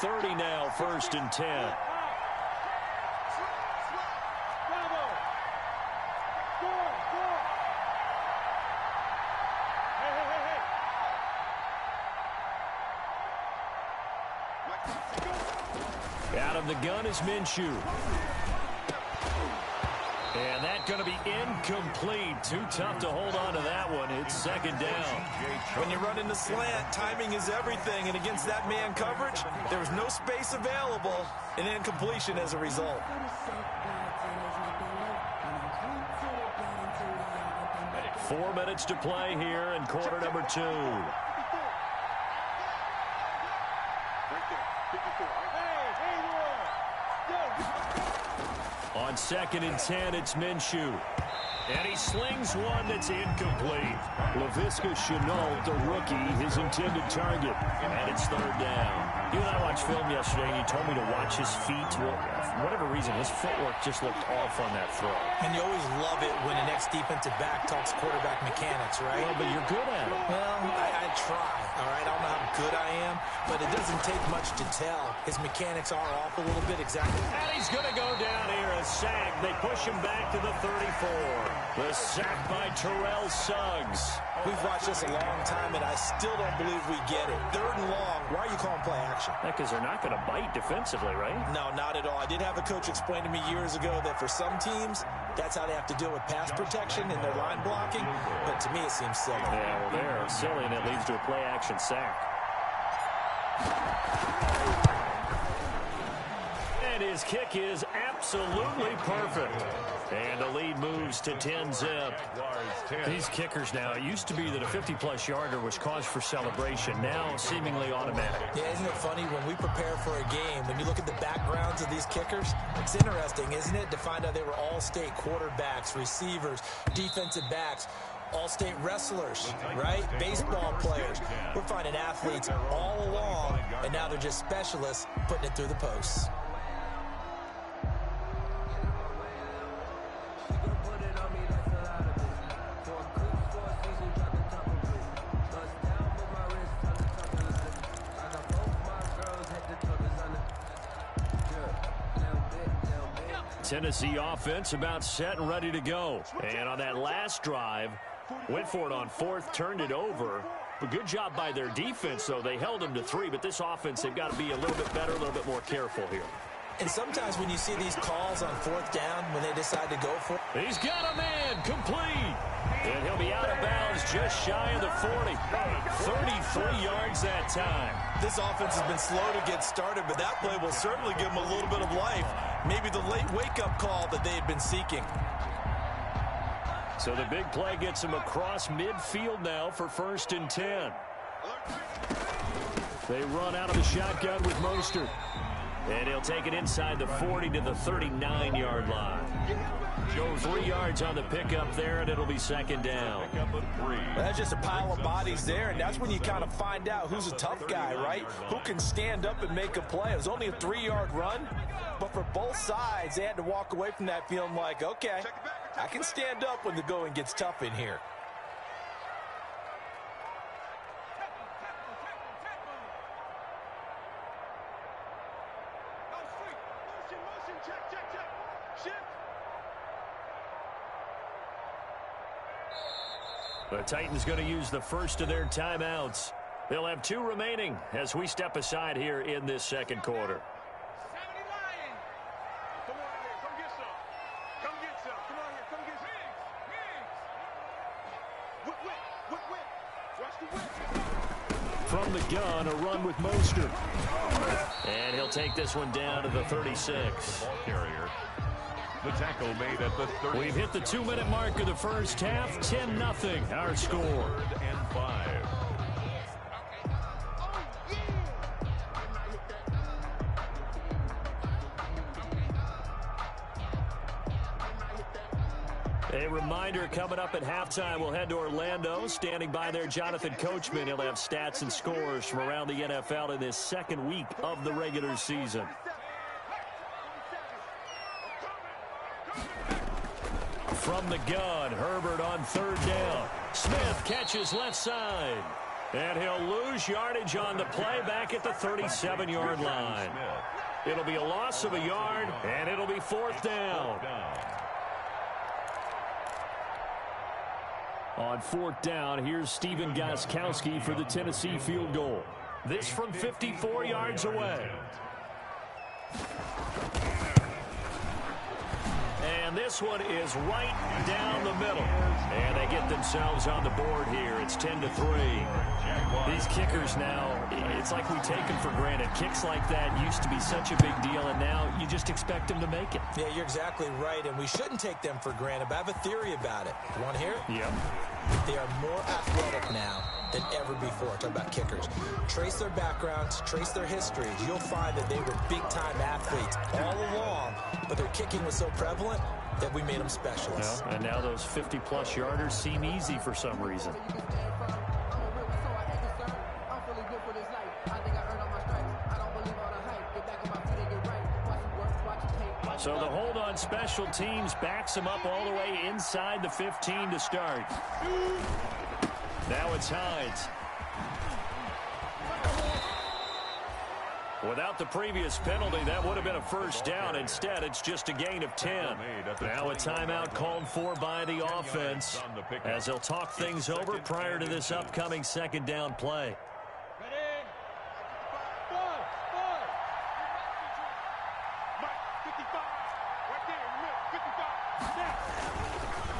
30 now, 1st and 10. Out of the gun is Minshew. And that's going to be incomplete. Too tough to hold on to that one. It's 2nd down. When you run in the slant, timing is everything. And against that man coverage, there was no space available. An incompletion as a result. Four minutes to play here in quarter number 2. On 2nd and 10, it's Minshew. And he slings one that's incomplete. Laviska Shenault, the rookie, his intended target. And it's 3rd down. You and I watched film yesterday, and you told me to watch his feet. Well, for whatever reason, his footwork just looked off on that throw. And you always love it when an ex-defensive back talks quarterback mechanics, right? Well, but you're good at it. Well, I try, all right? I don't know how good I am, but it doesn't take much to tell. His mechanics are off a little bit, exactly. And he's going to go down here, a sack. They push him back to the 34. The sack by Terrell Suggs. We've watched this a long time, and I still don't believe we get it. 3rd and long. Why are you calling play action? Because they're not going to bite defensively, right? No, not at all. I did have a coach explain to me years ago that for some teams, that's how they have to deal with pass protection and their line blocking. But to me, it seems silly. Yeah, well, they're silly, and it leads to a play action sack. And his kick is absolutely perfect. And the lead moves to 10-zip. These kickers now, it used to be that a 50-plus yarder was cause for celebration. Now, seemingly automatic. Yeah, isn't it funny when we prepare for a game, when you look at the backgrounds of these kickers, it's interesting, isn't it, to find out they were all-state quarterbacks, receivers, defensive backs, all-state wrestlers, right? Baseball players. We're finding athletes all along, and now they're just specialists putting it through the posts. Tennessee offense about set and ready to go. And on that last drive, went for it on 4th, turned it over. But good job by their defense, though. They held them to 3, but this offense, they've got to be a little bit better, a little bit more careful here. And sometimes when you see these calls on 4th down, when they decide to go for it. He's got a man, complete. And he'll be out of bounds just shy of the 40. 33 yards that time. This offense has been slow to get started, but that play will certainly give them a little bit of life. Maybe the late wake-up call that they had been seeking. So the big play gets him across midfield now for 1st and 10. They run out of the shotgun with Mostert. And he'll take it inside the 40 to the 39-yard line. Joe, 3 yards on the pickup there, and it'll be 2nd down. That's just a pile of bodies there, and that's when you kind of find out who's a tough guy, right? Who can stand up and make a play. It was only a 3-yard run, but for both sides, they had to walk away from that feeling like, okay, I can stand up when the going gets tough in here. The Titans going to use the first of their timeouts. They'll have 2 remaining as we step aside here in this 2nd quarter. From the gun, a run with Mostert. And he'll take this one down to the 36. Ball carrier. The tackle made at the 30. We've hit the 2-minute mark of the first half. 10-0, our score. 3rd and 5. A reminder, coming up at halftime, we'll head to Orlando. Standing by there, Jonathan Coachman. He'll have stats and scores from around the NFL in this 2nd week of the regular season. From the gun, Herbert on 3rd down. Smith catches left side. And he'll lose yardage on the play back at the 37-yard line. It'll be a loss of a yard, and it'll be 4th down. On 4th down, here's Steven Gostkowski for the Tennessee field goal. This from 54 yards away. And this one is right down the middle. And they get themselves on the board here. It's 10-3. These kickers now, it's like we take them for granted. Kicks like that used to be such a big deal, and now you just expect them to make it. Yeah, you're exactly right, and we shouldn't take them for granted, but I have a theory about it. You want to hear it? Yep. They are more athletic now than ever before. Talk about kickers. Trace their backgrounds, trace their histories. You'll find that they were big-time athletes all along, but their kicking was so prevalent that we made them specialists. Well, and now those 50-plus yarders seem easy for some reason. So the hold on special teams backs him up all the way inside the 15 to start. Now it's Hines. Without the previous penalty, that would have been a first down. Instead, it's just a gain of 10. Now a timeout called for by the offense as they'll talk things over prior to this upcoming second down play.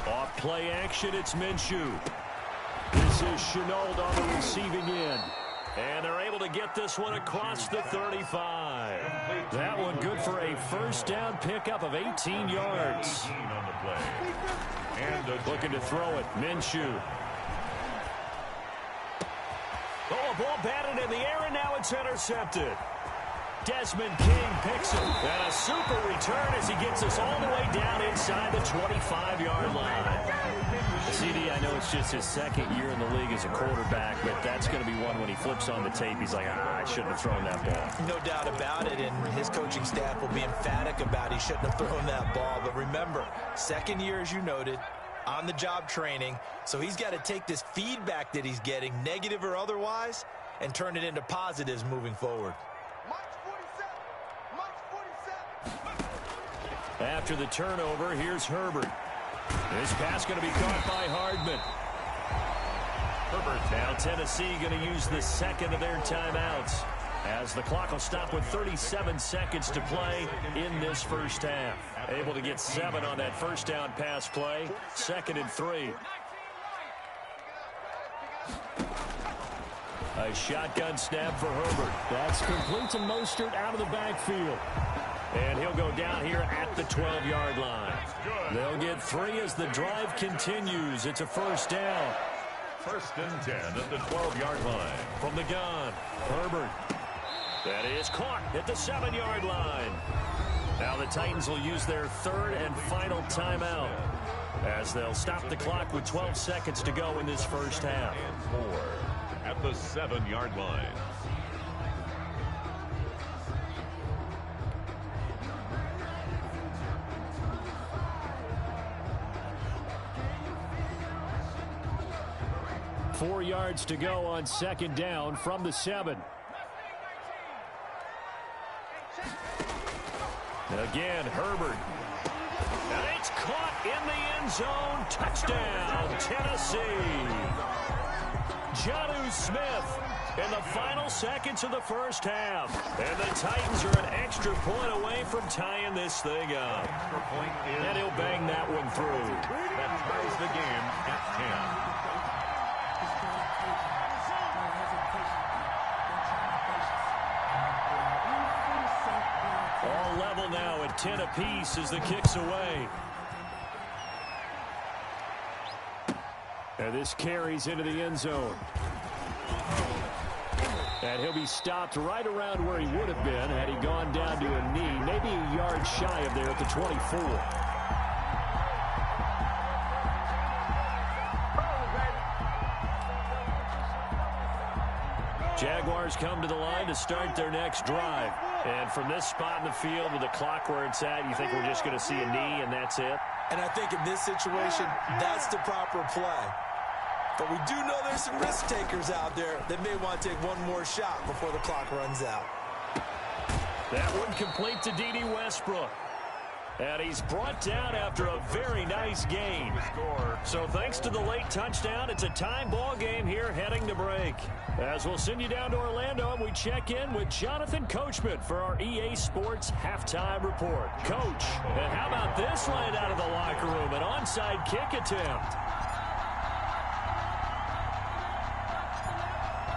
Off play action, it's Minshew. This is Shenault on the receiving end. And they're able to get this one across the 35. That one good for a first down pickup of 18 yards. Looking to throw it, Minshew. Oh, a ball batted in the air, and now it's intercepted. Desmond King picks it. And a super return as he gets us all the way down inside the 25-yard line. CD, I know it's just his second year in the league as a quarterback, but that's going to be one when he flips on the tape. He's like, I shouldn't have thrown that ball. No doubt about it, and his coaching staff will be emphatic about he shouldn't have thrown that ball. But remember, second year, as you noted, on-the-job training, so he's got to take this feedback that he's getting, negative or otherwise, and turn it into positives moving forward. After the turnover, here's Herbert. This pass going to be caught by Hardman. Herbert. Now Tennessee going to use the second of their timeouts as the clock will stop with 37 seconds to play in this first half. Able to get 7 on that first down pass play. 2nd and 3. A shotgun snap for Herbert. That's complete to Mostert out of the backfield. And he'll go down here at the 12-yard line. They'll get 3 as the drive continues. It's a first down. 1st and 10 at the 12-yard line. From the gun, Herbert. That is caught at the 7-yard line. Now the Titans will use their 3rd and final timeout as they'll stop the clock with 12 seconds to go in this first half. And 4 at the 7-yard line. Four yards to go on 2nd down from the 7. Again, Herbert. And it's caught in the end zone. Touchdown, Tennessee. Jonnu Smith in the final seconds of the first half. And the Titans are an extra point away from tying this thing up. Extra point is and he'll bang that one through. That ties the game at 10. All level now at 10 apiece as the kick's away. And this carries into the end zone. And he'll be stopped right around where he would have been had he gone down to a knee, maybe a yard shy of there at the 24. Jaguars come to the line to start their next drive. And from this spot in the field with the clock where it's at, you think we're just going to see a knee and that's it? And I think in this situation, that's the proper play. But we do know there's some risk takers out there that may want to take one more shot before the clock runs out. That one complete to D.D. Westbrook. And he's brought down after a very nice gain. So thanks to the late touchdown, it's a tie ball game here heading to break. As we'll send you down to Orlando, and we check in with Jonathan Coachman for our EA Sports Halftime Report. Coach, and how about this line out of the locker room? An onside kick attempt.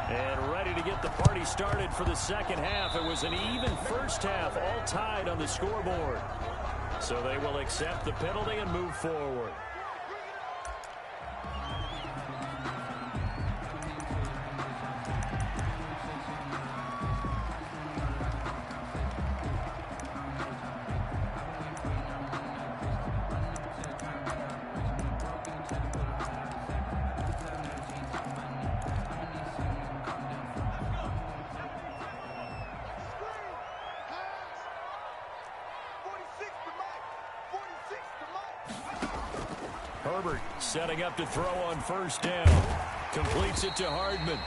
And ready to get the party started for the second half. It was an even first half, all tied on the scoreboard. So they will accept the penalty and move forward. Herbert setting up to throw on first down. Completes it to Hardman.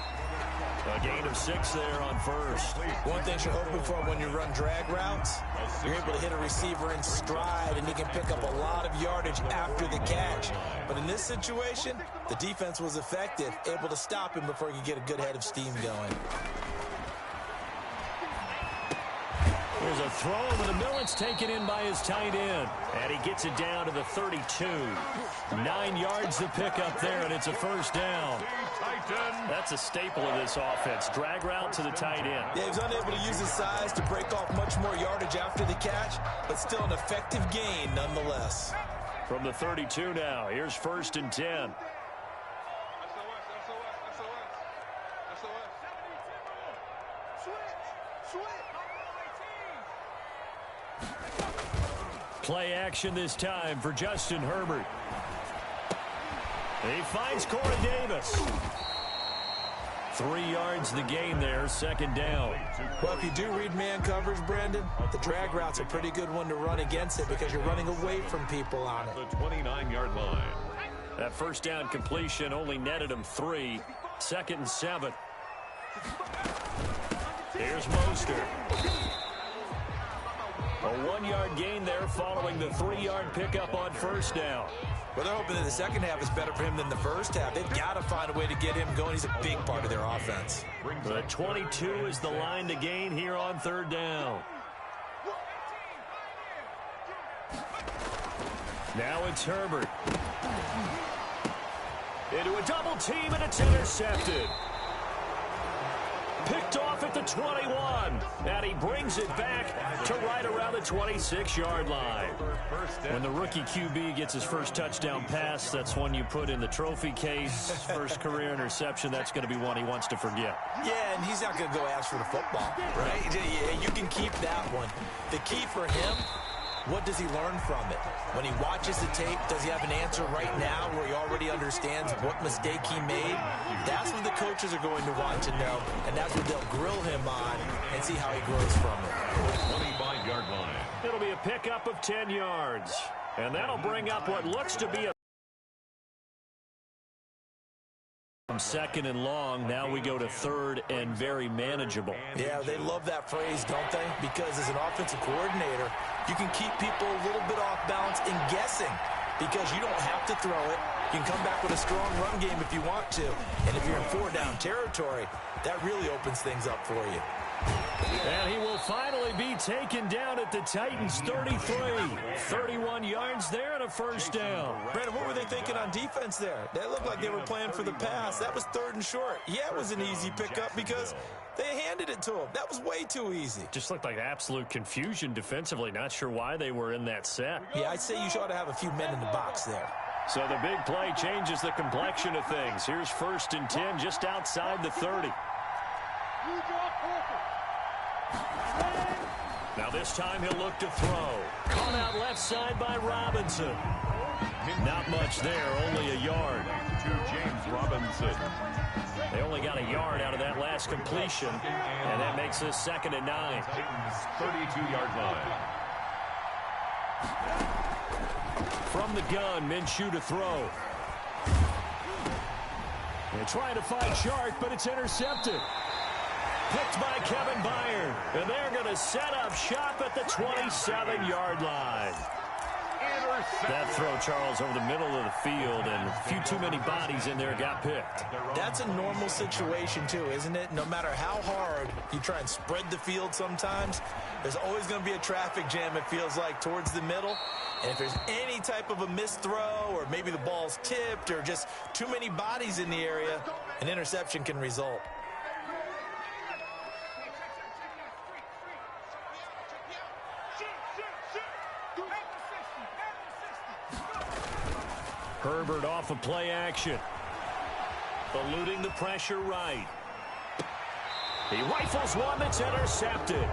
A gain of 6 there on first. One thing you're hoping for when you run drag routes, you're able to hit a receiver in stride, and he can pick up a lot of yardage after the catch. But in this situation, the defense was effective, able to stop him before he could get a good head of steam going. There's a throw over the middle. It's taken in by his tight end. And he gets it down to the 32. 9 yards to pick up there, and it's a first down. That's a staple of this offense. Drag route to the tight end. Yeah, he was unable to use his size to break off much more yardage after the catch, but still an effective gain nonetheless. From the 32 now, here's first and 10. Play action this time for Justin Herbert. He finds Corey Davis. 3 yards the gain there, second down. Well, if you do read man coverage, Brandon, the drag route's a pretty good one to run against it because you're running away from people on it. The 29-yard line. That first down completion only netted him 3. Second and 7. Here's Mostert. A 1-yard gain there following the 3-yard pickup on first down. Well, they're hoping that the second half is better for him than the first half. They've got to find a way to get him going. He's a big part of their offense. The 22 is the line to gain here on third down. Now it's Herbert. Into a double team, and it's intercepted. Picked off at the 21, and he brings it back to right around the 26-yard line. When the rookie QB gets his first touchdown pass, that's one you put in the trophy case. First career interception, that's going to be one he wants to forget. Yeah, and he's not going to go ask for the football, right? Yeah, you can keep that one. The key for him, what does he learn from it? When he watches the tape, does he have an answer right now where he already understands what mistake he made? That's what the coaches are going to want to know, and that's what they'll grill him on and see how he grows from it. 25-yard line. It'll be a pickup of 10 yards, and that'll bring up what looks to be a second and long. Now we go to third and very manageable. Yeah, they love that phrase, don't they? Because as an offensive coordinator, you can keep people a little bit off balance and guessing because you don't have to throw it. You can come back with a strong run game if you want to. And if you're in 4-down territory, that really opens things up for you. And he will finally be taken down at the Titans' 33. 31 yards there and a first down. Brandon, what were they thinking on defense there? That looked like they were playing for the pass. That was 3rd and short. Yeah, it was an easy pickup because they handed it to him. That was way too easy. Just looked like absolute confusion defensively. Not sure why they were in that set. Yeah, I'd say you ought to have a few men in the box there. So the big play changes the complexion of things. Here's first and 10 just outside the 30. Now this time he'll look to throw. Caught out left side by Robinson. Not much there, only a yard. To James Robinson. They only got a yard out of that last completion, and that makes this 2nd and 9. 32-yard line. From the gun, Minshew to throw. They're trying to find Shark, but it's intercepted. Picked by Kevin Byard. And they're going to set up shop at the 27-yard line. That throw, Charles, over the middle of the field, and a few too many bodies in there got picked. That's a normal situation, too, isn't it? No matter how hard you try and spread the field sometimes, there's always going to be a traffic jam, it feels like, towards the middle. And if there's any type of a missed throw, or maybe the ball's tipped, or just too many bodies in the area, an interception can result. Herbert off of play action. Eluding the pressure right. He rifles one that's intercepted.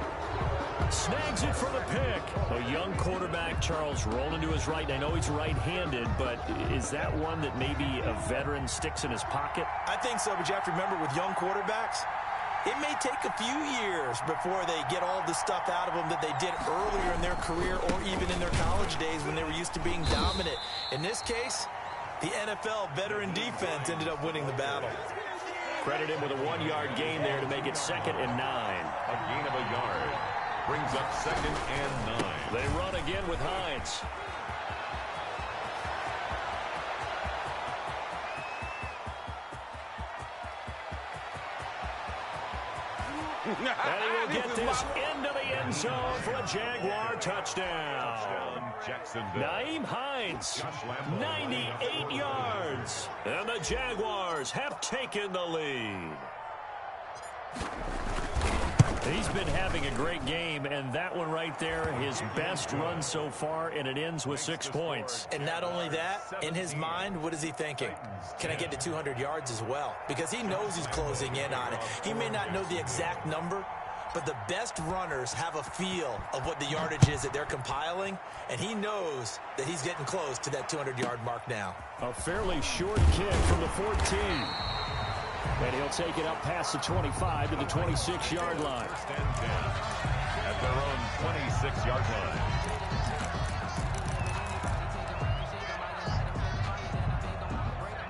Snags it for the pick. A young quarterback, Charles, rolling to his right. I know he's right-handed, but is that one that maybe a veteran sticks in his pocket? I think so, but you have to remember with young quarterbacks, it may take a few years before they get all the stuff out of them that they did earlier in their career or even in their college days when they were used to being dominant. In this case, the NFL veteran defense ended up winning the battle. Credit him with a 1-yard gain there to make it 2nd and 9. A gain of a yard. Brings up 2nd and 9. They run again with Hines. And he will get this into the end zone for a Jaguar touchdown. Nyheim Hines, 98 yards. And the Jaguars have taken the lead. He's been having a great game, and that one right there, his best run so far, and it ends with 6 points. And not only that, in his mind, what is he thinking? Can I get to 200 yards as well? Because he knows he's closing in on it. He may not know the exact number, but the best runners have a feel of what the yardage is that they're compiling, and he knows that he's getting close to that 200-yard mark now. A fairly short kick from the 14. And he'll take it up past the 25 to the 26-yard line. At their own 26-yard line.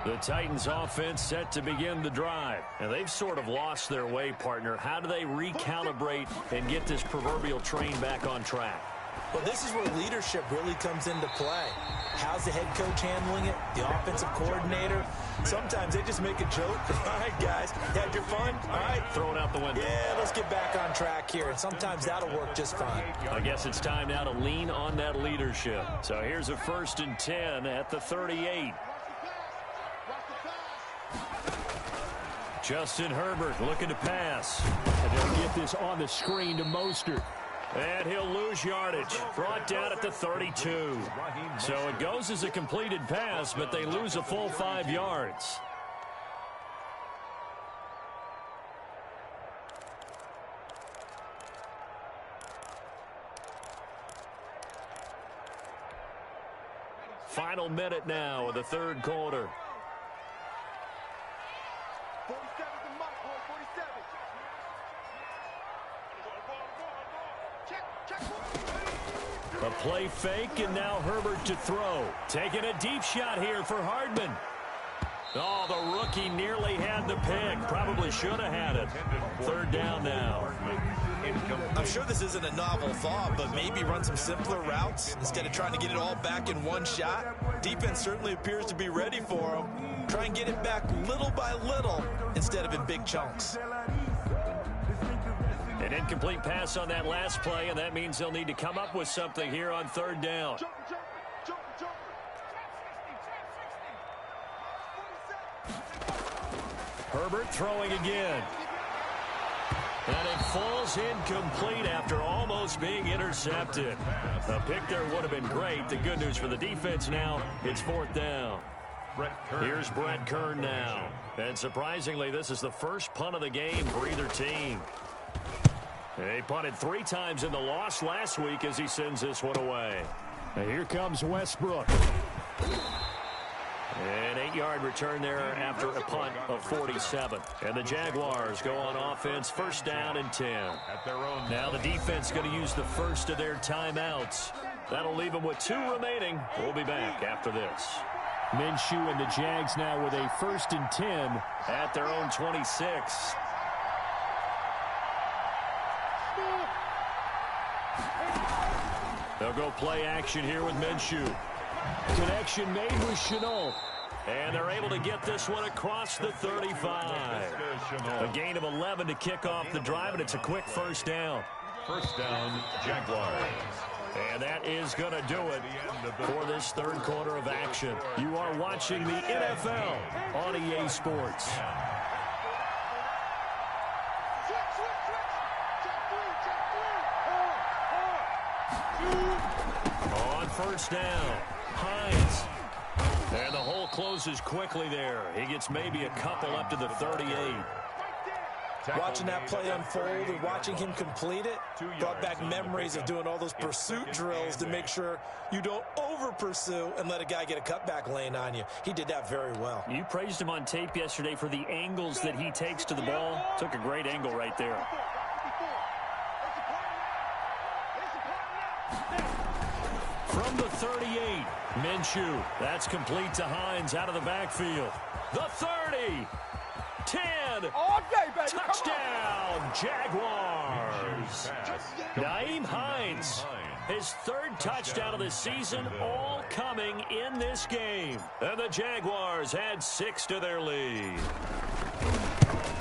The Titans offense set to begin the drive. And they've sort of lost their way, partner. How do they recalibrate and get this proverbial train back on track? Well, this is where leadership really comes into play. How's the head coach handling it? The offensive coordinator? Sometimes they just make a joke. All right, guys, had your fun? All right. Throw it out the window. Yeah, let's get back on track here. And sometimes that'll work just fine. I guess it's time now to lean on that leadership. So here's a 1st and 10 at the 38. Justin Herbert looking to pass. And they'll get this on the screen to Mostert. And he'll lose yardage. Brought down at the 32. So it goes as a completed pass, but they lose a full 5 yards. Final minute now of the 3rd quarter. A play fake, and now Herbert to throw. Taking a deep shot here for Hardman. Oh, the rookie nearly had the pick. Probably should have had it. 3rd down now. I'm sure this isn't a novel thought, but maybe run some simpler routes instead of trying to get it all back in one shot. Defense certainly appears to be ready for him. Try and get it back little by little instead of in big chunks. An incomplete pass on that last play, and that means they'll need to come up with something here on 3rd down. Herbert throwing again. And it falls incomplete after almost being intercepted. A pick there would have been great. The good news for the defense now, it's 4th down. Here's Brett Kern now. And surprisingly, this is the first punt of the game for either team. He punted 3 times in the loss last week as he sends this one away. And here comes Westbrook. An 8-yard return there after a punt of 47. And the Jaguars go on offense, 1st down and 10. Now the defense going to use the first of their timeouts. That'll leave them with 2 remaining. We'll be back after this. Minshew and the Jags now with a 1st and 10 at their own 26. They'll go play action here with Minshew. Connection made with Shenault. And they're able to get this one across the 35. A gain of 11 to kick off the drive, and it's a quick 1st down. 1st down, Jaguars. And that is going to do it for this 3rd quarter of action. You are watching the NFL on EA Sports. On 1st down, Hines. And the hole closes quickly there. He gets maybe a couple up to the 38. Watching that play unfold and watching him complete it brought back memories of doing all those pursuit drills to make sure you don't over-pursue and let a guy get a cutback lane on you. He did that very well. You praised him on tape yesterday for the angles that he takes to the ball. Took a great angle right there. From the 38, Minshew. That's complete to Hines out of the backfield. The 30. 10. All day, baby. Touchdown, Jaguars. Nyheim Hines, his 3rd touchdown of the season, all coming in this game. And the Jaguars add 6 to their lead.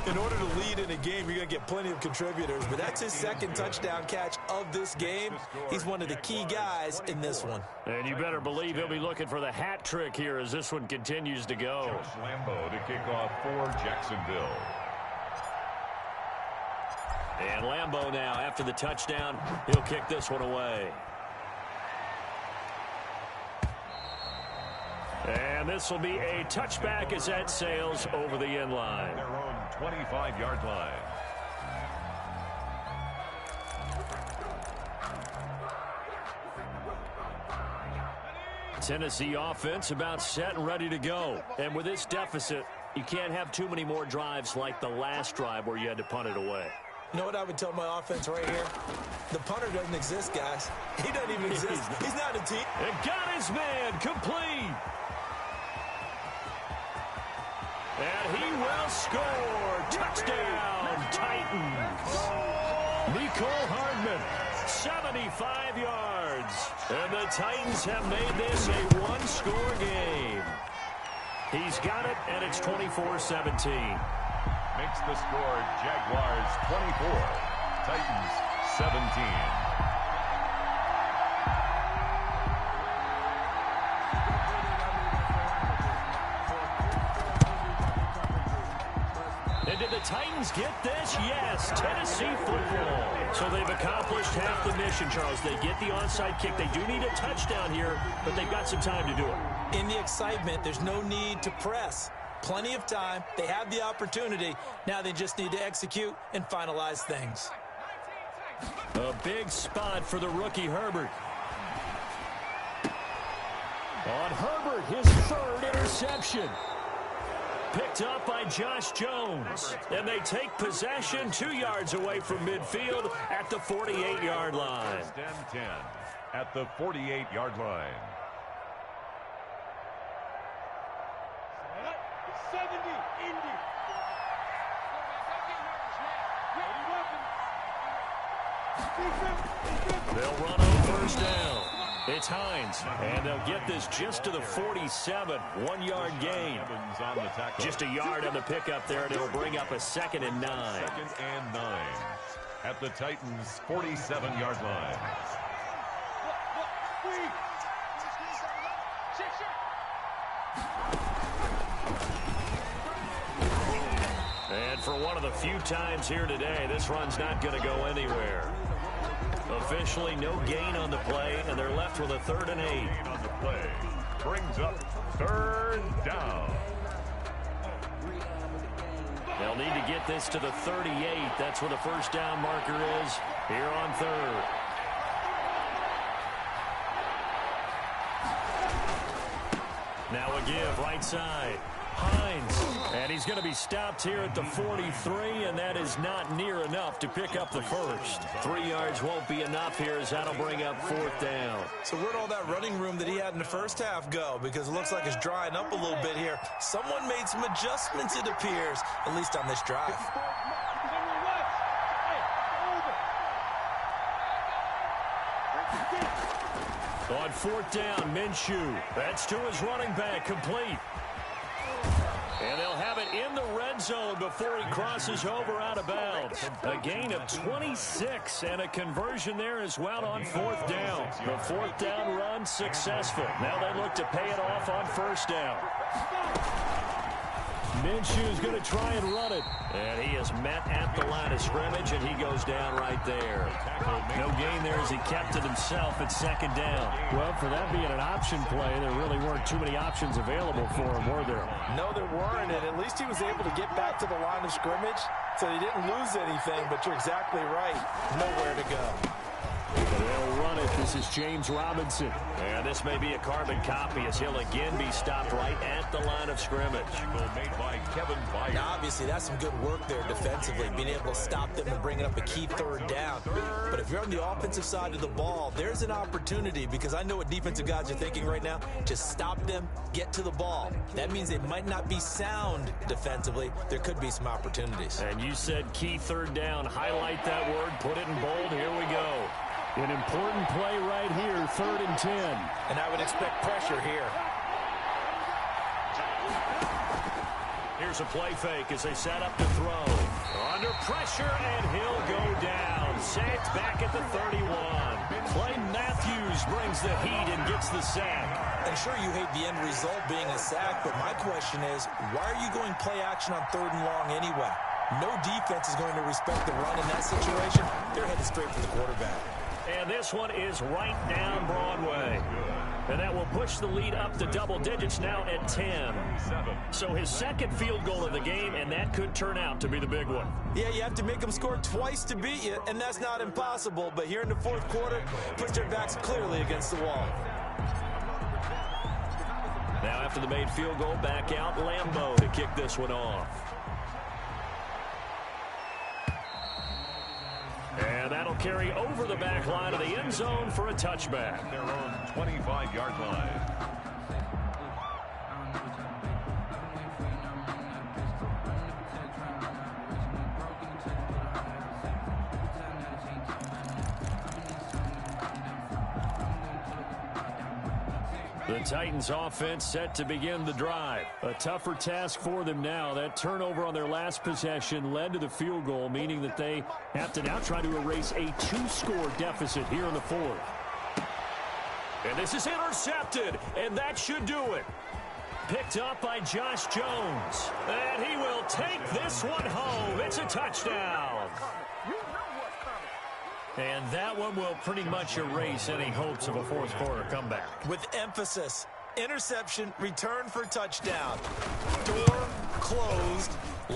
In order to lead in a game, you're going to get plenty of contributors, but that's his 2nd touchdown catch of this game. He's one of the key guys in this one. And you better believe he'll be looking for the hat trick here as this one continues to go. Lambeau to kick off for Jacksonville. And Lambeau now, after the touchdown, he'll kick this one away. And this will be a touchback as that sails over the end line. Their own 25-yard line. Tennessee offense about set and ready to go. And with this deficit, you can't have too many more drives like the last drive where you had to punt it away. You know what I would tell my offense right here? The punter doesn't exist, guys. He doesn't even exist. He's not a team. And got his man complete. And he will score. Touchdown, Titans. Mecole Hardman, 75 yards. And the Titans have made this a one-score game. He's got it, and it's 24-17. Makes the score Jaguars 24, Titans 17. And did the Titans get this? Yes, Tennessee football. So they've accomplished half the mission, Charles. They get the onside kick. They do need a touchdown here, but they've got some time to do it. In the excitement, there's no need to press. Plenty of time. They have the opportunity. Now they just need to execute and finalize things. A big spot for the rookie Herbert. On Herbert, his 3rd interception. Picked up by Josh Jones. And they take possession 2 yards away from midfield at the 48-yard line. 10 at the 48-yard line. 70, Indy. They'll run on 1st down. It's Hines, and they'll get this just to the 47, 1-yard gain. Just a yard on the pickup there, and it'll bring up a 2nd and 9. 2nd and 9 at the Titans' 47-yard line. And for one of the few times here today, this run's not going to go anywhere. Officially no gain on the play, and they're left with a 3rd and 8. Gain on the play brings up 3rd down. They'll need to get this to the 38. That's where the 1st down marker is here on 3rd. Now a give right side. Hines. And he's going to be stopped here at the 43, and that is not near enough to pick up the first. 3 yards won't be enough here as that'll bring up 4th down. So where'd all that running room that he had in the first half go? Because it looks like it's drying up a little bit here. Someone made some adjustments, it appears, at least on this drive. On 4th down, Minshew. That's to his running back, complete. And they'll have it in the red zone before he crosses over out of bounds. A gain of 26 and a conversion there as well on 4th down. The 4th down run successful. Now they look to pay it off on 1st down. Minshew's going to try and run it. And he is met at the line of scrimmage, and he goes down right there. No gain there as he kept it himself at 2nd down. Well, for that being an option play, there really weren't too many options available for him, were there? No, there weren't, and at least he was able to get back to the line of scrimmage, so he didn't lose anything, but you're exactly right. Nowhere to go. They'll run it. This is James Robinson. And this may be a carbon copy as he'll again be stopped right at the line of scrimmage. Made by Kevin Byard. Now, obviously, that's some good work there defensively, being able to stop them and bringing up a key 3rd down. But if you're on the offensive side of the ball, there's an opportunity, because I know what defensive guys are thinking right now. Just stop them, get to the ball. That means they might not be sound defensively. There could be some opportunities. And you said key 3rd down. Highlight that word. Put it in bold. Here we go. An important play right here, 3rd and 10. And I would expect pressure here. Here's a play fake as they set up to throw. Under pressure, and he'll go down. Sacked back at the 31. Clay Matthews brings the heat and gets the sack. And sure, you hate the end result being a sack, but my question is, why are you going play action on 3rd and long anyway? No defense is going to respect the run in that situation. They're headed straight for the quarterback. And this one is right down Broadway. And that will push the lead up to double digits now at 10. So his 2nd field goal of the game, and that could turn out to be the big one. Yeah, you have to make them score twice to beat you, and that's not impossible. But here in the 4th quarter, puts their backs clearly against the wall. Now after the made field goal, back out Lambeau to kick this one off. And that'll carry over the back line of the end zone for a touchback. Their own 25-yard line. The Titans offense set to begin the drive. A tougher task for them now. That turnover on their last possession led to the field goal, meaning that they have to now try to erase a 2-score deficit here in the 4th. And this is intercepted, and that should do it. Picked up by Josh Jones. And he will take this one home. It's a touchdown. And that one will pretty much erase any hopes of a 4th quarter comeback. With emphasis, interception, return for touchdown. Door closed,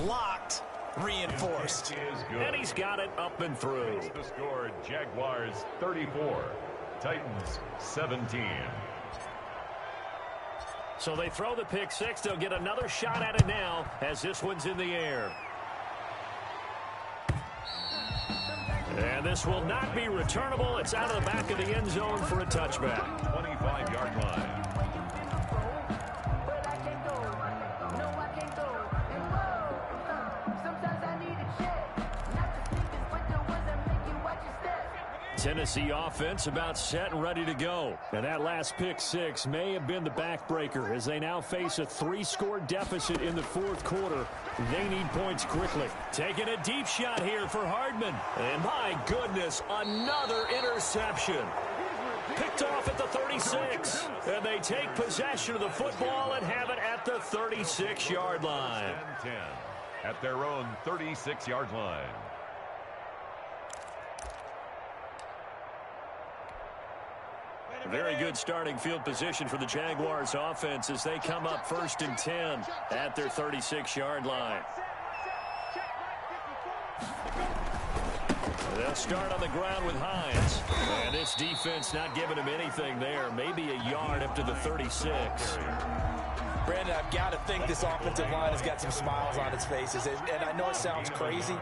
locked, reinforced. And he's got it up and through. The score, Jaguars 34, Titans 17. So they throw the pick 6. They'll get another shot at it now as this one's in the air. And this will not be returnable. It's out of the back of the end zone for a touchback. 25-yard line. Tennessee offense about set and ready to go. And that last pick 6 may have been the backbreaker as they now face a 3-score deficit in the 4th quarter. They need points quickly. Taking a deep shot here for Hardman. And my goodness, another interception. Picked off at the 36. And they take possession of the football and have it at the 36-yard line. 10 at their own 36-yard line. Very good starting field position for the Jaguars offense as they come up 1st and 10 at their 36-yard line. They'll start on the ground with Hines. And And this defense not giving him anything there. Maybe a yard up to the 36. Brandon, I've got to think this offensive line has got some smiles on its faces. And I know it sounds crazy,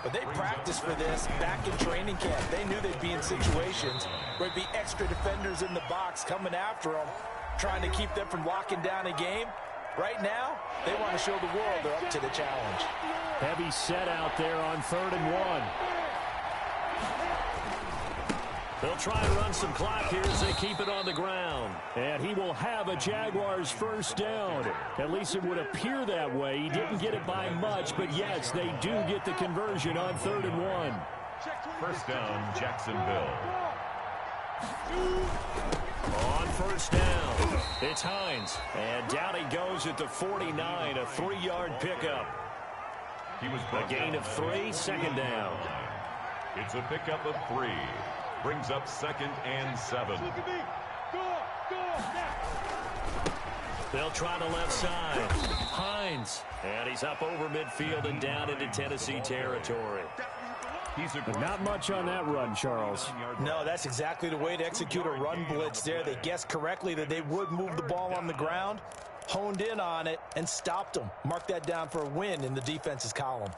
but they practiced for this back in training camp. They knew they'd be in situations where there'd be extra defenders in the box coming after them, trying to keep them from locking down a game. Right now, they want to show the world they're up to the challenge. Heavy set out there on 3rd and 1. They'll try and run some clock here as they keep it on the ground. And he will have a Jaguars first down. At least it would appear that way. He didn't get it by much, but yes, they do get the conversion on 3rd and 1. First down, Jacksonville. On first down, it's Hines. And down he goes at the 49, a 3-yard pickup. He was A gain of 3, second down. It's a pickup of 3. Brings up 2nd and 7. They'll try the left side. Hines. And he's up over midfield and down into Tennessee territory. But not much on that run, Charles. No, that's exactly the way to execute a run blitz there. They guessed correctly that they would move the ball on the ground, honed in on it, and stopped them. Mark that down for a win in the defense's column.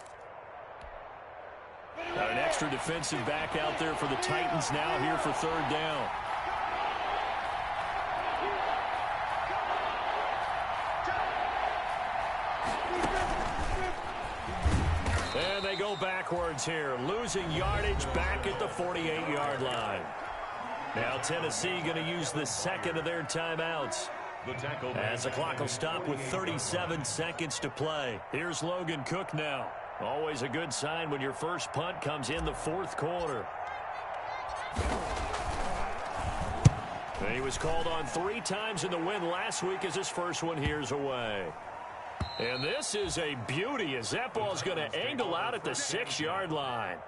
Got an extra defensive back out there for the Titans now here for 3rd down. And they go backwards here, losing yardage back at the 48-yard line. Now Tennessee going to use the 2nd of their timeouts. As the clock will stop with 37 seconds to play. Here's Logan Cook now. Always a good sign when your first punt comes in the 4th quarter. He was called on 3 times in the win last week as his first one here's away. And this is a beauty as that ball's going to angle out at the 6-yard line.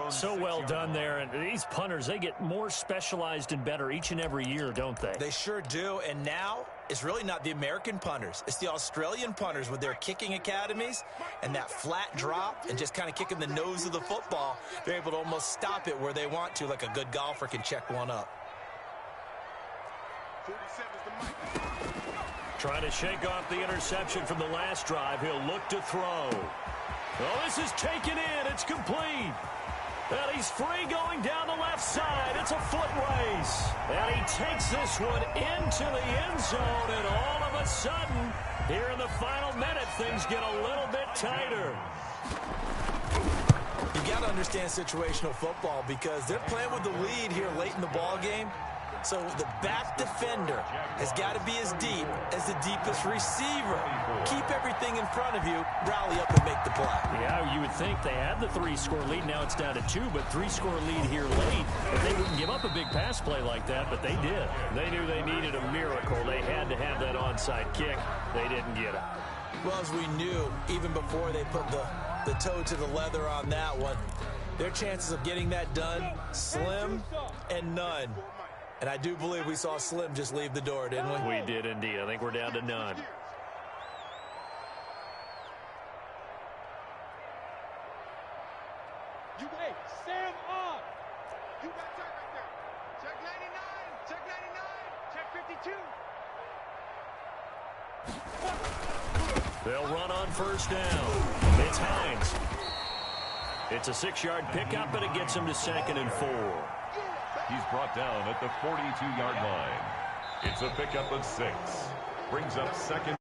So well done there. And these punters, they get more specialized and better each and every year, don't they? They sure do. And now it's really not the American punters. It's the Australian punters with their kicking academies and that flat drop and just kind of kicking the nose of the football. They're able to almost stop it where they want to, like a good golfer can check one up. Trying to shake off the interception from the last drive. He'll look to throw. Oh, this is taken in. It's complete. And he's free going down the left side. It's a foot race. And he takes this one into the end zone. And all of a sudden, here in the final minute, things get a little bit tighter. You got to understand situational football because they're playing with the lead here late in the ball game. So the back defender has got to be as deep as the deepest receiver. Keep everything in front of you, rally up and make the play. Yeah, you would think they had the 3-score lead. Now it's down to 2, but 3-score lead here late. And they wouldn't give up a big pass play like that, but they did. They knew they needed a miracle. They had to have that onside kick. They didn't get it. Well, as we knew, even before they put the toe to the leather on that one, their chances of getting that done, slim and none. And I do believe we saw Slim just leave the door, didn't we? We did indeed. I think we're down to none. Hey, Sam on. You got check right there. Check 99. Check 99. Check 52. They'll run on first down. It's Hines. It's a 6-yard pickup, and it gets him to 2nd and 4. He's brought down at the 42-yard line. It's a pickup of 6. Brings up 2nd.